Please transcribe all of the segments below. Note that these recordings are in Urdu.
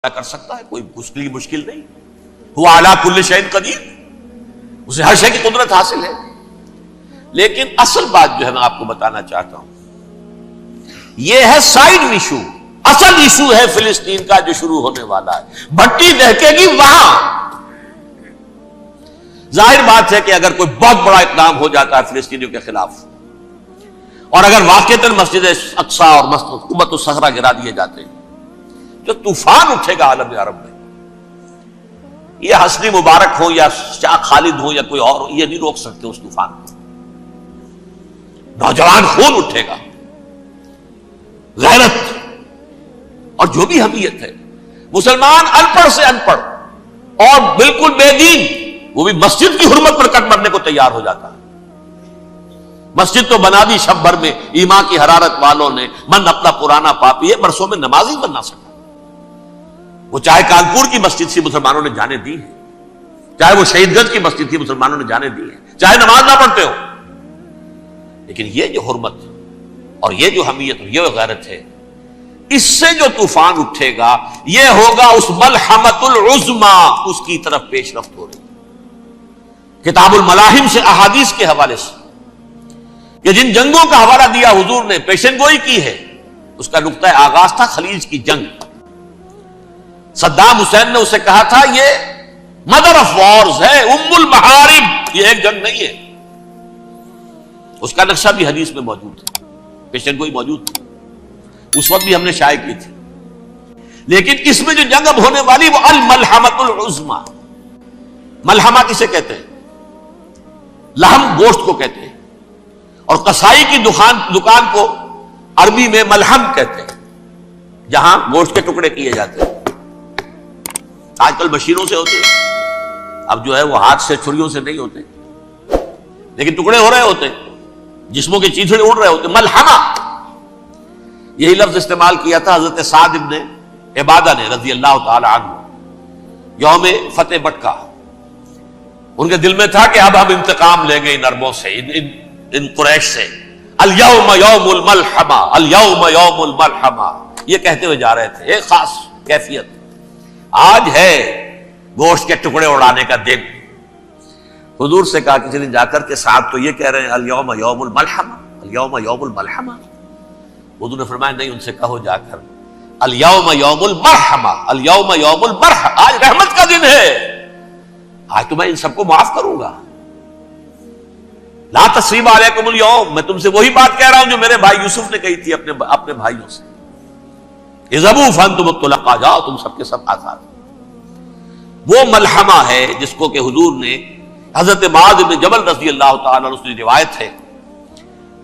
کر سکتا ہے، کوئی اس کے لیے مشکل نہیں. هو علی کل شیء قدیر، اسے ہر شے کی قدرت حاصل ہے. لیکن اصل بات جو ہے میں آپ کو بتانا چاہتا ہوں، یہ ہے سائیڈ ایشو. اصل ایشو ہے فلسطین کا جو شروع ہونے والا ہے. بھٹی دہکے گی وہاں. ظاہر بات ہے کہ اگر کوئی بہت بڑا اقدام ہو جاتا ہے فلسطینیوں کے خلاف، اور اگر واقعتاً مسجد اقصیٰ اور قبۃ الصخرہ گرا دیے جاتے ہیں، جو طوفان اٹھے گا عالم عرب میں. یہ حسنی مبارک ہو یا شاہ خالد ہو یا کوئی اور ہو، یہ نہیں روک سکتے اس طوفان کو. نوجوان خون اٹھے گا، غیرت اور جو بھی حمیت ہے. مسلمان ان پڑھ سے ان پڑھ اور بالکل بے دین، وہ بھی مسجد کی حرمت پر کٹ مرنے کو تیار ہو جاتا ہے. مسجد تو بنا دی شب بھر میں ایمان کی حرارت والوں نے، من اپنا پرانا پاپی ہے، برسوں میں نماز ہی بننا سکا. وہ چاہے کانپور کی مسجد سے مسلمانوں نے جانے دی ہے، چاہے وہ شہید گنج کی مسجد تھی مسلمانوں نے جانے دی ہے، چاہے نماز نہ پڑھتے ہو. لیکن یہ جو حرمت اور یہ جو حمیت اور یہ غیرت ہے، اس سے جو طوفان اٹھے گا یہ ہوگا اس ملحمۃ العظما، اس کی طرف پیش رفت ہو رہی. کتاب الملاحم سے احادیث کے حوالے سے کہ جن جنگوں کا حوالہ دیا حضور نے، پیشن گوئی کی ہے، اس کا نقطہ آغاز تھا خلیج کی جنگ. صدام حسین نے اسے کہا تھا یہ مدر آف وارز ہے، ام المحارب، یہ ایک جنگ نہیں ہے. اس کا نقشہ بھی حدیث میں موجود ہے، پیشن گوئی موجود تھی، اس وقت بھی ہم نے شائع کی تھی. لیکن اس میں جو جنگ اب ہونے والی وہ الملحمۃ العظما. ملحمہ کسے کہتے ہیں؟ لحم گوشت کو کہتے ہیں، اور قصائی کی دکان کو عربی میں ملحم کہتے ہیں، جہاں گوشت کے ٹکڑے کیے جاتے ہیں. آج کل مشینوں سے ہوتے ہیں، اب جو ہے وہ ہاتھ سے چھریوں سے نہیں ہوتے، لیکن ٹکڑے ہو رہے ہوتے ہیں، جسموں کے چیتھڑے اڑ رہے ہوتے. ملحمہ، یہی لفظ استعمال کیا تھا حضرت سعد ابن عبادہ نے رضی اللہ تعالی عنہ یوم فتح مکہ. ان کے دل میں تھا کہ اب ہم انتقام لیں گے ان عربوں سے، ان قریش سے. الیوم یوم الملحمہ، الیوم یوم الملحمہ، یہ کہتے ہوئے جا رہے تھے. ایک خاص کیفیت، آج ہے گوشت کے ٹکڑے اڑانے کا دن. حضور سے کہا کسی نے جا کر کے ساتھ تو یہ کہہ رہے ہیں الیوم یوم الملحمہ، الیوم یوم الملحمہ. حضور نے فرمایا نہیں، ان سے کہو جا کر الیوم یوم المرحمہ، الیوم یوم المرحمہ، آج رحمت کا دن ہے، آج تو میں ان سب کو معاف کروں گا. لا تثریب علیکم اليوم، میں تم سے وہی بات کہہ رہا ہوں جو میرے بھائی یوسف نے کہی تھی اپنے بھائیوں سے، اذهبوا فانتم الطلقاء، جاؤ تم سب کے سب آزاد. وہ ملحمہ ہے جس کو کہ حضور نے حضرت معاذ بن جبل رضی اللہ تعالیٰ عنہ کی روایت ہے،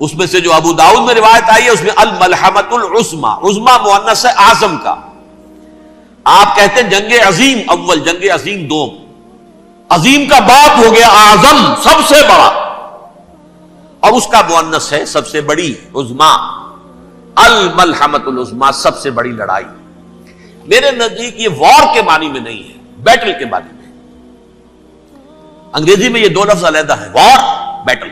اس میں سے جو ابو داؤد میں روایت آئی ہے اس میں الملحمۃ العظما، عظما مؤنث ہے اعظم کا. آپ کہتے ہیں جنگ عظیم اول، جنگ عظیم دوم، عظیم کا باپ ہو گیا اعظم، سب سے بڑا، اور اس کا مؤنث ہے سب سے بڑی، عظما. الملحمۃ العظما، سب سے بڑی لڑائی. میرے نزدیک یہ وار کے معنی میں نہیں ہے، بیٹل کے معنی میں. انگریزی میں یہ دو لفظ علیحدہ ہیں، وار، بیٹل.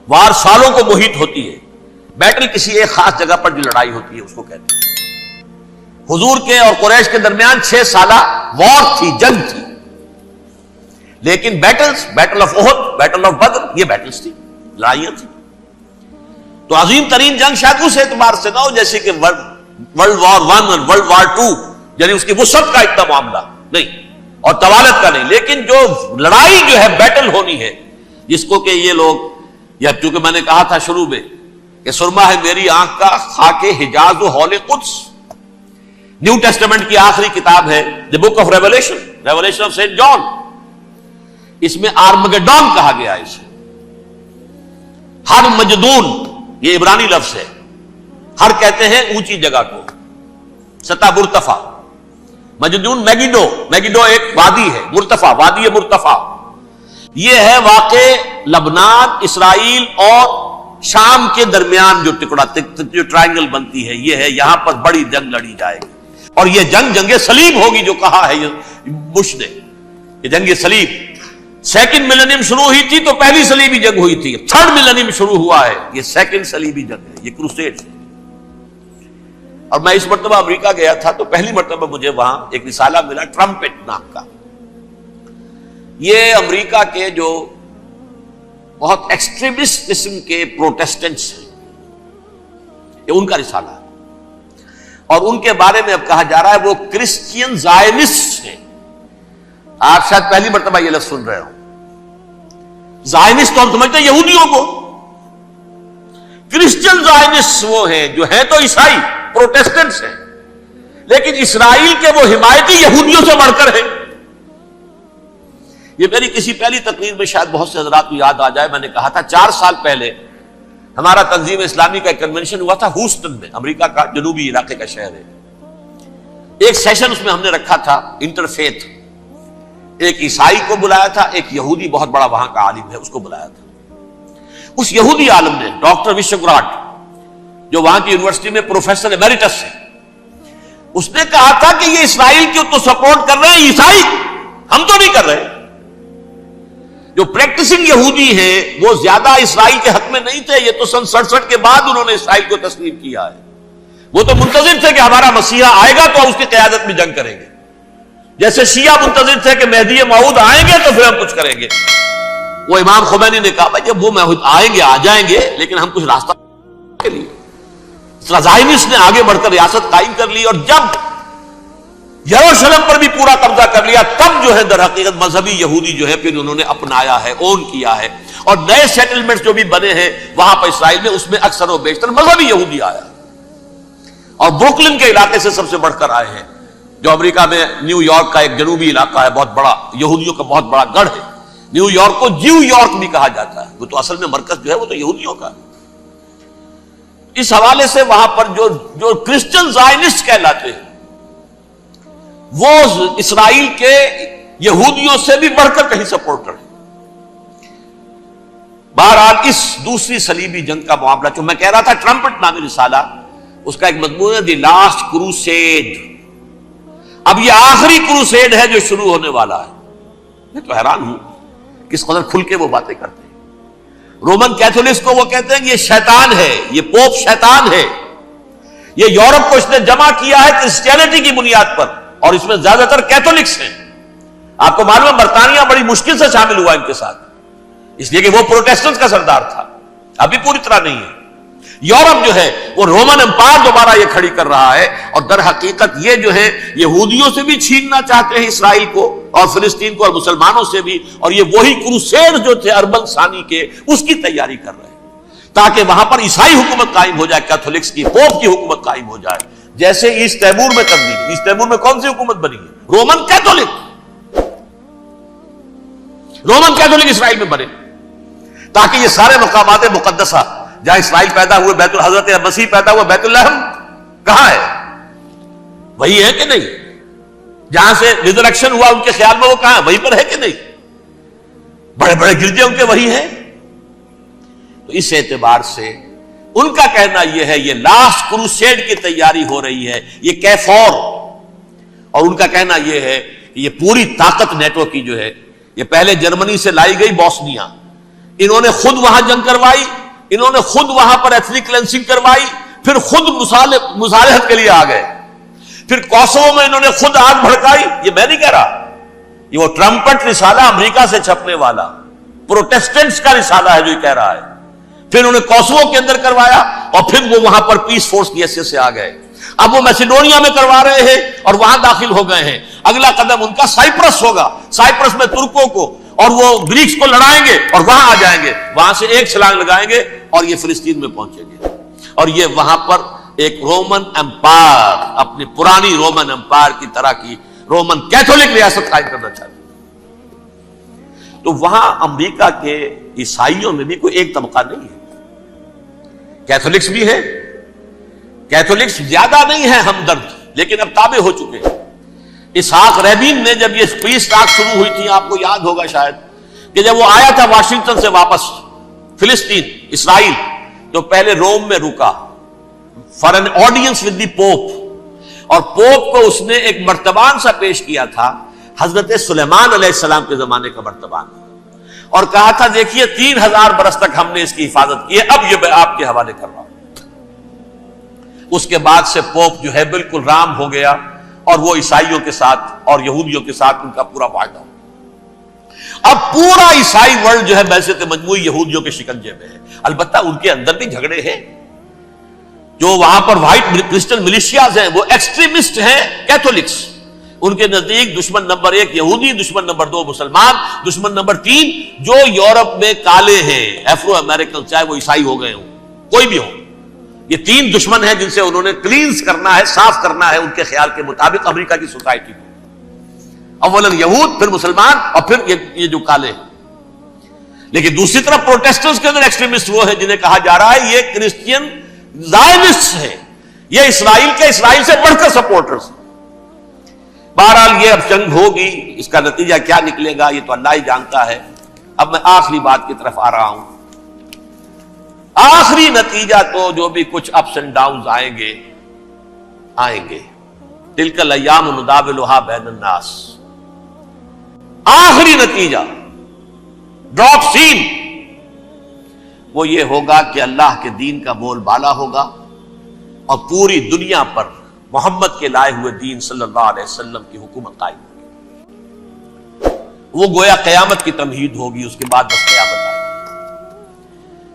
وار سالوں کو محیط ہوتی ہے، بیٹل کسی ایک خاص جگہ پر جو لڑائی ہوتی ہے اس کو کہتے ہیں. حضور کے اور قریش کے درمیان 6 سالہ وار تھی، جنگ تھی. لیکن battles, battle of Uhud, battle of Badr, یہ بیٹلز تھی، لڑائیاں تھی. تو عظیم ترین جنگ شاید اس اعتبار سے نہ ہو جیسے کہ ورلڈ وار 1 اور ورلڈ وار 2، یعنی اس کی وسعت کا اتنا معاملہ نہیں اور طوالت کا نہیں. لیکن جو لڑائی جو ہے بیٹل ہونی ہے، جس کو کہ یہ لوگ، یا چونکہ میں نے کہا تھا شروع میں کہ سرما ہے میری آنکھ کا خاک حجاز و ہول قدس، نیو ٹیسٹمنٹ کی آخری کتاب ہے the book of revelation, revelation of saint John. اس میں آرمگڈون کہا گیا ہے اسے. ہر مجدون، یہ عبرانی لفظ ہے، ہر کہتے ہیں اونچی جگہ کو، سطح مرتفع. مجدون میگیڈو، میگیڈو ایک وادی ہے، مرتفع، وادی مرتفع. یہ ہے واقع لبنان، اسرائیل اور شام کے درمیان جو ٹکڑا، جو ٹرائنگل بنتی ہے، یہ ہے، یہاں پر بڑی جنگ لڑی جائے گی. اور یہ جنگ صلیب ہوگی، جو کہا ہے بش نے، یہ جنگ صلیب. سیکنڈ ملینیم شروع ہوئی تھی تو پہلی صلیبی جنگ ہوئی تھی، تھرڈ ملینیم شروع ہوا ہے، یہ سیکنڈ صلیبی جنگ ہے، یہ کروسیڈ ہے. اور میں اس مرتبہ امریکہ گیا تھا تو پہلی مرتبہ مجھے وہاں ایک رسالہ ملا ٹرمپٹ نام کا. یہ امریکہ کے جو بہت ایکسٹریمسٹ قسم کے پروٹیسٹنٹس ہیں یہ ان کا رسالہ ہے, اور ان کے بارے میں اب کہا جا رہا ہے وہ کرسچین زائنسٹ ہیں. آپ شاید پہلی مرتبہ یہ لفظ سن رہے ہو. زائنسٹ تو ہم سمجھتے ہیں یہودیوں کو, کرسچین زائنسٹ وہ ہیں جو ہیں تو عیسائی پروٹیسٹنٹس ہیں, لیکن اسرائیل کے وہ حمایتی یہودیوں سے بڑھ کر ہیں. یہ میری کسی پہلی تقریر میں شاید بہت سے حضرات کو یاد آ جائے, میں نے کہا تھا 4 سال پہلے ہمارا تنظیم اسلامی کا ایک کنونشن ہوا تھا ہوسٹن میں, امریکہ کا جنوبی علاقے کا شہر ہے. ایک سیشن اس میں ہم نے رکھا تھا انٹرفیتھ, ایک عیسائی کو بلایا تھا, ایک یہودی بہت بڑا وہاں کا عالم ہے اس کو بلایا تھا. اس یہودی عالم نے ڈاکٹر وشوگراٹ جو وہاں کی یونیورسٹی میں پروفیسر ایمیریٹس ہے, اس نے کہا تھا کہ یہ اسرائیل کی تو سپورٹ کر رہے ہیں عیسائی, ہم تو نہیں کر رہے. جو پریکٹسنگ یہودی ہیں وہ زیادہ اسرائیل کے حق میں نہیں تھے, یہ تو سن 67 کے بعد انہوں نے اسرائیل کو تسلیم کیا ہے. وہ تو منتظر تھے کہ ہمارا مسیحا آئے گا تو اس کی قیادت میں جنگ کریں گے, جیسے شیعہ منتظر تھے کہ مہدی موعود آئیں گے تو پھر ہم کچھ کریں گے. وہ امام خمینی نے کہا جب وہ آئیں گے آ جائیں گے, لیکن ہم کچھ راستہ کے لیے. زائنسٹ نے آگے بڑھ کر ریاست قائم کر لی, اور جب یروشلم پر بھی پورا قبضہ کر لیا تب جو ہے در حقیقت مذہبی یہودی جو ہے پھر انہوں نے اپنایا ہے, اون کیا ہے, اور نئے سیٹلمنٹس جو بھی بنے ہیں وہاں پر اسرائیل میں, اس میں اکثر و بیشتر مذہبی یہودی آیا, اور بروکلن کے علاقے سے سب سے بڑھ کر آئے ہیں, جو امریکہ میں نیو یارک کا ایک جنوبی علاقہ ہے, بہت بڑا یہودیوں کا بہت بڑا گڑھ ہے. نیو یارک کو جیو یارک بھی کہا جاتا ہے, وہ تو اصل میں مرکز جو ہے وہ تو یہودیوں کا ہے. اس حوالے سے وہاں پر جو کرسچن زائنسٹ کہلاتے ہیں وہ اسرائیل کے یہودیوں سے بھی بڑھ کر کہیں سپورٹ کریں. بہرحال اس دوسری صلیبی جنگ کا معاملہ جو میں کہہ رہا تھا, ٹرمپٹ نامی رسالہ, اس کا ایک مضمون ہے دی لاسٹ کروسیڈ. اب یہ آخری کروسیڈ ہے جو شروع ہونے والا ہے. میں تو حیران ہوں کس قدر کھل کے وہ باتیں کرتے ہیں. رومن کیتھولکس کو وہ کہتے ہیں کہ یہ شیطان ہے, یہ پوپ شیطان ہے, یہ یورپ کو اس نے جمع کیا ہے کرسچینٹی کی بنیاد پر, اور اس میں زیادہ تر کیتھولکس ہیں. آپ کو معلوم ہے برطانیہ بڑی مشکل سے شامل ہوا ان کے ساتھ, اس لیے کہ وہ پروٹیسٹنٹ کا سردار تھا, ابھی پوری طرح نہیں ہے. یورپ جو ہے وہ رومن امپائر دوبارہ یہ کھڑی کر رہا ہے, اور در حقیقت یہ جو ہے یہودیوں سے بھی چھیننا چاہتے ہیں اسرائیل کو اور فلسطین کو, اور مسلمانوں سے بھی, اور یہ وہی کروسیڈ جو تھے اربن ثانی کے اس کی تیاری کر رہے ہیں تاکہ وہاں پر عیسائی حکومت قائم ہو جائے, کیتھولکس کی, پوپ کی حکومت قائم ہو جائے, جیسے ایسٹ تیمور میں تبدیلی. ایسٹ تیمور میں کون سی حکومت بنی ہے؟ Roman Catholic. رومن کیتھولک اسرائیل میں بنے تاکہ یہ سارے مقامات مقدسہ جہاں اسرائیل پیدا ہوئے, بیت حضرت مسیح پیدا ہوا, بیت الحم کہاں ہے؟ وہی ہے کہ نہیں؟ جہاں سے ریزریکشن ہوا ان کے خیال میں وہ کہاں ہے؟ وہیں پر ہے کہ نہیں؟ بڑے بڑے گرجے ان کے وہی ہیں. تو اس اعتبار سے ان کا کہنا یہ ہے یہ لاسٹ کروسیڈ کی تیاری ہو رہی ہے, یہ کیفور. اور ان کا کہنا یہ ہے کہ یہ پوری طاقت نیٹو کی جو ہے یہ پہلے جرمنی سے لائی گئی بوسنیا, انہوں نے خود وہاں جنگ کروائی, انہوں نے خود وہاں پر ایتھنک کلینسنگ کروائی, پھر خود مصالحت کے لیے آ گئے, پھر کوسوو میں انہوں نے خود آگ بھڑکائی. یہ میں نہیں کہہ رہا, یہ وہ ٹرمپٹ رسالہ امریکہ سے چھپنے والا پروٹیسٹنٹس کا رسالہ ہے جو یہ کہہ رہا ہے. پھر انہوں نے کوسوو کے اندر کروایا, اور پھر وہ وہاں پر پیس فورس کی حیثیت سے آ گئے. اب وہ میسیڈونیا میں کروا رہے ہیں اور وہاں داخل ہو گئے ہیں. اگلا قدم ان کا سائپرس ہوگا, سائپرس میں ترکوں کو اور وہ گریکس کو لڑائیں گے اور وہاں آ جائیں گے, وہاں سے ایک چھلانگ لگائیں گے اور یہ فلسطین میں پہنچیں گے, اور یہ وہاں پر ایک رومن امپائر, اپنی پرانی رومن امپائر کی طرح کی رومن کیتھولک ریاست قائم کرنا چاہتے ہیں. تو وہاں امریکہ کے عیسائیوں میں بھی کوئی ایک طبقہ نہیں ہے, کیتھولکس بھی ہے, کیتھولکس زیادہ نہیں ہے ہمدرد, لیکن اب تابع ہو چکے ہیں. اسحاق ریبین نے جب یہ پیس ٹاک شروع ہوئی تھی, آپ کو یاد ہوگا شاید, کہ جب وہ آیا تھا واشنگٹن سے واپس فلسطین اسرائیل, تو پہلے روم میں رکا for an audience with the pope, اور پوپ کو اس نے ایک مرتبان سا پیش کیا تھا, حضرت سلیمان علیہ السلام کے زمانے کا مرتبان, اور کہا تھا دیکھیے 3000 برس تک ہم نے اس کی حفاظت کی ہے, اب یہ میں آپ کے حوالے کر رہا ہوں. اس کے بعد سے پوپ جو ہے بالکل رام ہو گیا اور وہ عیسائیوں کے ساتھ اور یہودیوں کے ساتھ ان کا پورا معاہدہ ہو. اب پورا عیسائی ورلڈ جو ہے بعثت مجموعی یہودیوں کے شکنجے میں ہے. البتہ ان کے اندر بھی جھگڑے ہیں. جو وہاں پر وائٹ کرسچن ملیشیاز ہیں وہ ایکسٹریمسٹ ہیں کیتھولکس. ان کے نزدیک دشمن نمبر 1 یہودی، دشمن نمبر 2 مسلمان، دشمن نمبر 3 جو یورپ میں کالے ہیں، ایفرو امریکن، چاہے وہ عیسائی ہو گئے ہوں، کوئی بھی ہو. یہ 3 دشمن ہیں جن سے انہوں نے کلینز کرنا ہے، صاف کرنا ہے ان کے خیال کے مطابق امریکہ کی سوسائٹی کو. اولاً یہود، پھر مسلمان، اور پھر یہ جو کالے ہیں. لیکن دوسری طرف پروٹیسٹنٹس کے اندر ایکسٹریمسٹ وہ ہیں جنہیں کہا جا رہا ہے یہ کرسچین زائنسٹ ہیں، یہ اسرائیل سے بڑھ کر سپورٹرز. بہرحال یہ اب جنگ ہوگی، اس کا نتیجہ کیا نکلے گا یہ تو اللہ ہی جانتا ہے. اب میں آخری بات کی طرف آ رہا ہوں. آخری نتیجہ تو جو بھی کچھ اپس اینڈ ڈاؤنز آئیں گے. تلک الایام نداولھا بین الناس. آخری نتیجہ ڈراپ سین وہ یہ ہوگا کہ اللہ کے دین کا بول بالا ہوگا اور پوری دنیا پر محمد کے لائے ہوئے دین صلی اللہ علیہ وسلم کی حکومت قائم ہوگی. وہ گویا قیامت کی تمہید ہوگی، اس کے بعد بس قیامت آئے گی.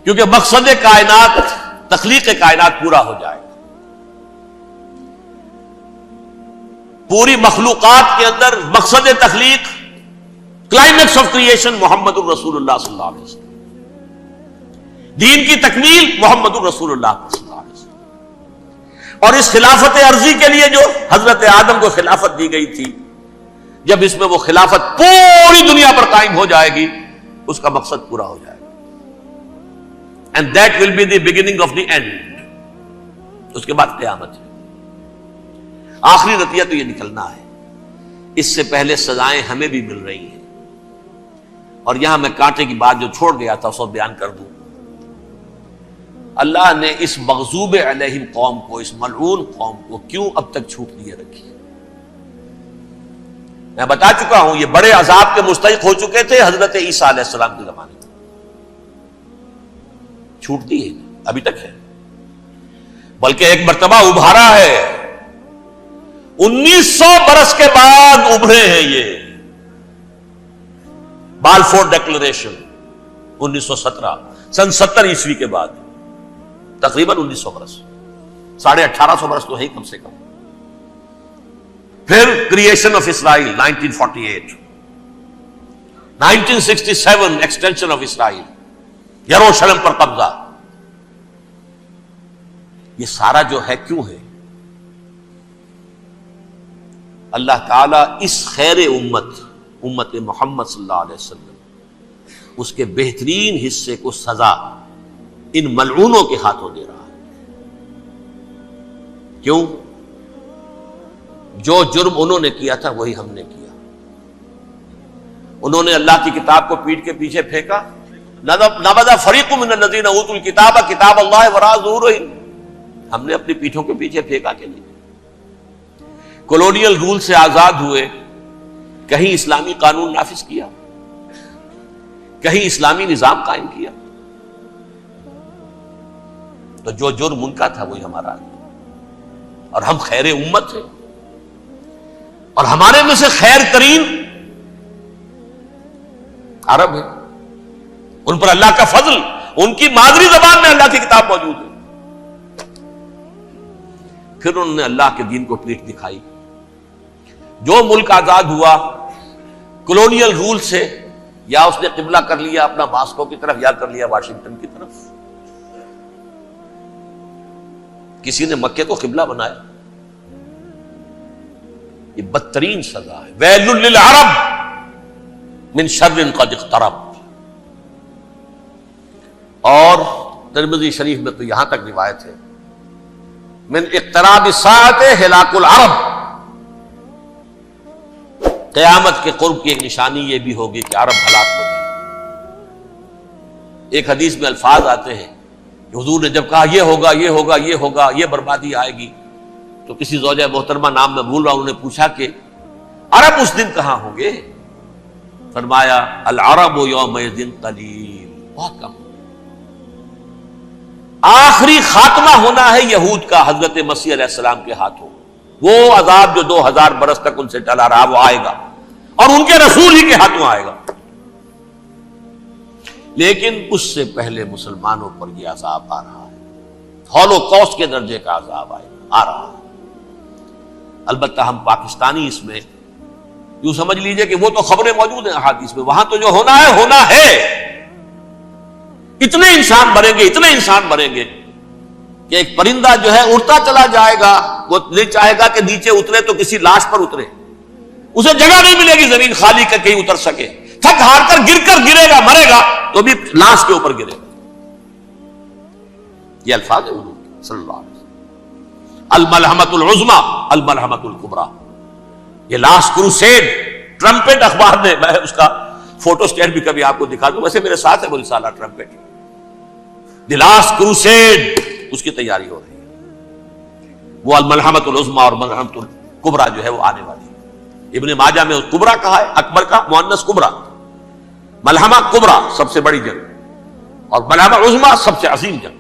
کیونکہ مقصد کائنات، تخلیق کائنات پورا ہو جائے گا. پوری مخلوقات کے اندر مقصد تخلیق، کلائمیکس آف کریشن محمد الرسول اللہ صلی اللہ علیہ وسلم. دین کی تکمیل محمد الرسول اللہ صلی اللہ علیہ وسلم. اور اس خلافت عرضی کے لیے جو حضرت آدم کو خلافت دی گئی تھی، جب اس میں وہ خلافت پوری دنیا پر قائم ہو جائے گی اس کا مقصد پورا ہو جائے گا. And that will be the beginning of the end. اس کے بعد قیامت ہے. آخری نتیجہ تو یہ نکلنا ہے. اس سے پہلے سزائیں ہمیں بھی مل رہی ہیں. اور یہاں میں کانٹے کی بات جو چھوڑ گیا تھا اس کو بیان کر دوں. اللہ نے اس مغضوب علیہم قوم کو، اس ملعون قوم کو کیوں اب تک چھوٹ دیے رکھی؟ میں بتا چکا ہوں یہ بڑے عذاب کے مستحق ہو چکے تھے حضرت عیسیٰ علیہ السلام کے زمانے میں. چھوٹ دی ہے ابھی تک ہے، بلکہ ایک مرتبہ ابھارا ہے. 1900 برس کے بعد ابھرے ہیں یہ. بالفور ڈیکلریشن 1917، سن 70 عیسوی کے بعد، تقریباً 1900 برس، 1850 برس تو ہے کم سے کم. پھر creation of Israel 1948، 1967 extension of Israel, یروشلم پر قبضہ. یہ سارا جو ہے کیوں ہے؟ اللہ تعالیٰ اس خیر امت محمد صلی اللہ علیہ وسلم، اس کے بہترین حصے کو سزا ان ملعونوں کے ہاتھوں دے رہا ہے. کیوں؟ جو جرم انہوں نے کیا تھا وہی ہم نے کیا. انہوں نے اللہ کی کتاب کو پیٹھ کے پیچھے پھینکا. نبذ فریق من الذین اوتوا الکتاب کتاب اللہ وراء ظہورہم. ہم نے اپنی پیٹھوں کے پیچھے پھینکا کہ نہیں. کولونیل رول سے آزاد ہوئے، کہیں اسلامی قانون نافذ کیا، کہیں اسلامی نظام قائم کیا. تو جو جرم ان کا تھا وہی ہمارا ہے. اور ہم خیر امت ہیں، اور ہمارے میں سے خیر ترین عرب ہے. ان پر اللہ کا فضل، ان کی مادری زبان میں اللہ کی کتاب موجود ہے. پھر انہوں نے اللہ کے دین کو پیٹھ دکھائی. جو ملک آزاد ہوا کولونیل رول سے، یا اس نے قبلہ کر لیا اپنا ماسکو کی طرف یا کر لیا واشنگٹن کی طرف. کسی نے مکے کو قبلہ بنایا. یہ بدترین سزا ہے. ویل للعرب من شر قد اقترب. اور ترمذی شریف میں تو یہاں تک روایت ہے، من اقتراب الساعۃ ہلاک العرب. قیامت کے قرب کی ایک نشانی یہ بھی ہوگی کہ عرب ہلاک ہو جائے. ایک حدیث میں الفاظ آتے ہیں کہ حضور نے جب کہا یہ ہوگا یہ ہوگا یہ ہوگا، یہ بربادی آئے گی، تو کسی زوجہ محترمہ نام میں بھول رہا ہوں، انہوں نے پوچھا کہ عرب اس دن کہاں ہوں گے؟ فرمایا العرب یومئذ قلیل، بہت کم. آخری خاتمہ ہونا ہے یہود کا حضرت مسیح علیہ السلام کے ہاتھوں. وہ عذاب جو 2000 برس تک ان سے چلا رہا وہ آئے گا اور ان کے رسول ہی کے ہاتھوں آئے گا. لیکن اس سے پہلے مسلمانوں پر یہ عذاب آ رہا ہے، ہولوکاسٹ کے درجے کا عذاب آ رہا ہے. البتہ ہم پاکستانی اس میں یوں سمجھ لیجئے کہ وہ تو خبریں موجود ہیں احادیث میں، وہاں تو جو ہونا ہے. اتنے انسان مریں گے کہ ایک پرندہ جو ہے اڑتا چلا جائے گا، وہ نہیں چاہے گا کہ نیچے اترے تو کسی لاش پر اترے، اسے جگہ نہیں ملے گی زمین خالی کر کہیں اتر سکے، تھک ہار کر گرے گا، مرے گا تو بھی لاش کے اوپر گرے گا. یہ الفاظ ہے حضور صلی اللہ علیہ وسلم. الملحمۃ العظمی الملحمۃ الکبریٰ، یہ لاسٹ کروسیڈ. ٹرمپٹ اخبار نے، میں اس کا فوٹو اسٹیٹ بھی کبھی آپ کو دکھا دوں، ویسے میرے ساتھ ہے وہ رسالہ ٹرمپٹ. دی لاسٹ کروسیڈ، اس کی تیاری ہو رہی ہے. وہ الملحمۃ العظمی اور ملحمۃ الکبریٰ جو ہے وہ آنے والی ہے. ابن ماجہ میں کبریٰ کہا ہے، اکبر کا مؤنث کبریٰ. ملحمہ کبریٰ سب سے بڑی جنگ اور ملحمہ عظمی سب سے عظیم جنگ.